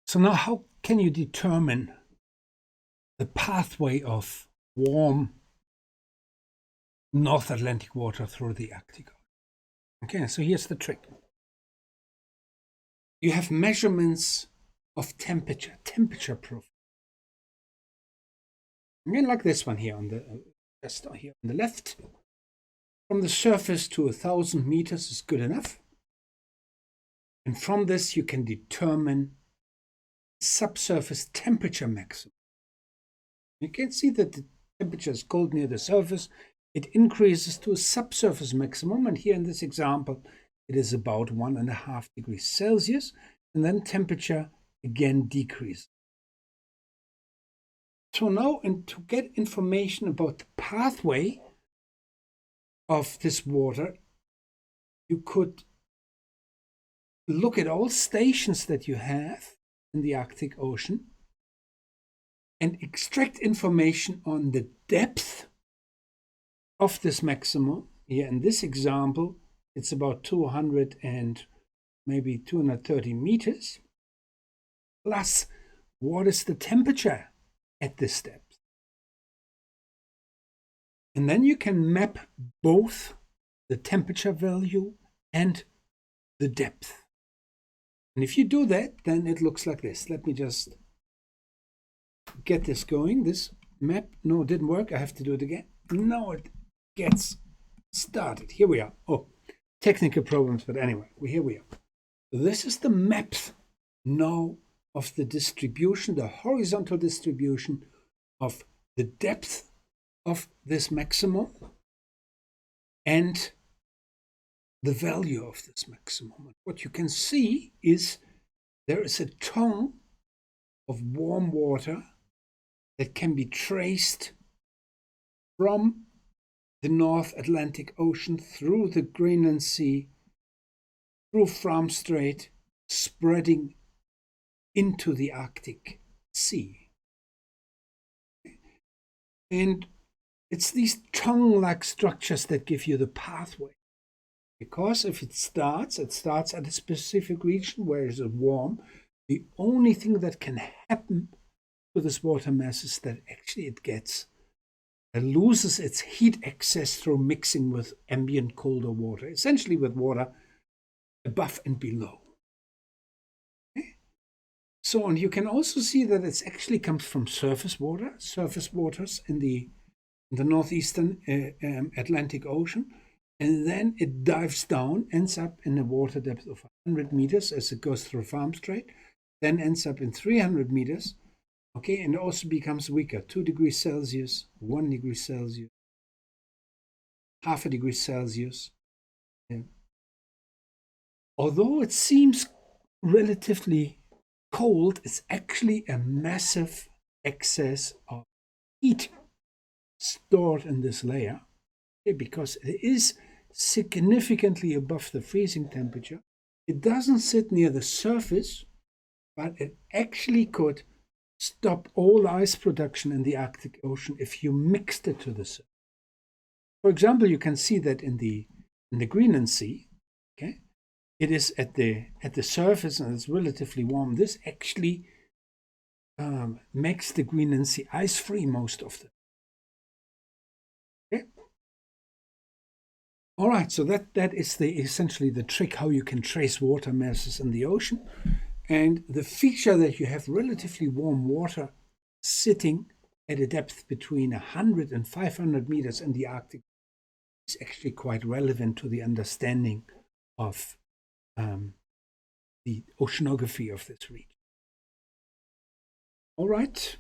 So now how can you determine the pathway of warm North Atlantic water through the Arctic? Okay, so here's the trick. You have measurements of temperature profile. Again, like this one here on the just here on the left. From the surface to 1,000 meters is good enough. And from this you can determine subsurface temperature maximum. You can see that the temperature is cold near the surface. It increases to a subsurface maximum, and here in this example it is about 1.5 degrees Celsius, and then temperature again decreases. So now, and to get information about the pathway of this water, you could look at all stations that you have in the Arctic Ocean and extract information on the depth of this maximum. Here in this example, it's about 200 and maybe 230 meters. Plus, what is the temperature at this depth? And then you can map both the temperature value and the depth. And if you do that, then it looks like this. Let me just get this going. This map, no, it didn't work. I have to do it again. No, it gets started. Here we are. Oh, technical problems, but anyway, here we are. This is the map now of the distribution, the horizontal distribution of the depth of this maximum and the value of this maximum. What you can see is there is a tongue of warm water that can be traced from the North Atlantic Ocean through the Greenland Sea, through Fram Strait, spreading into the Arctic Sea. And it's these tongue-like structures that give you the pathway. Because if it starts at a specific region where it is warm. The only thing that can happen to this water mass is that actually it loses its heat excess through mixing with ambient colder water, essentially with water above and below. Okay? So, and you can also see that it actually comes from surface waters in the northeastern Atlantic Ocean, and then it dives down, ends up in a water depth of 100 meters as it goes through Fram Strait, then ends up in 300 meters. Okay, and it also becomes weaker, 2 degrees Celsius, 1 degree Celsius, half a degree Celsius. Yeah. Although it seems relatively cold, it's actually a massive excess of heat stored in this layer, okay, because it is significantly above the freezing temperature. It doesn't sit near the surface, but it actually could stop all ice production in the Arctic Ocean if you mixed it to the surface. For example, you can see that in the Greenland Sea, okay, it is at the surface and it's relatively warm. This actually makes the Greenland Sea ice-free most of the time. Okay. All right, so that is essentially the trick how you can trace water masses in the ocean. And the feature that you have relatively warm water sitting at a depth between 100 and 500 meters in the Arctic is actually quite relevant to the understanding of the oceanography of this region. All right.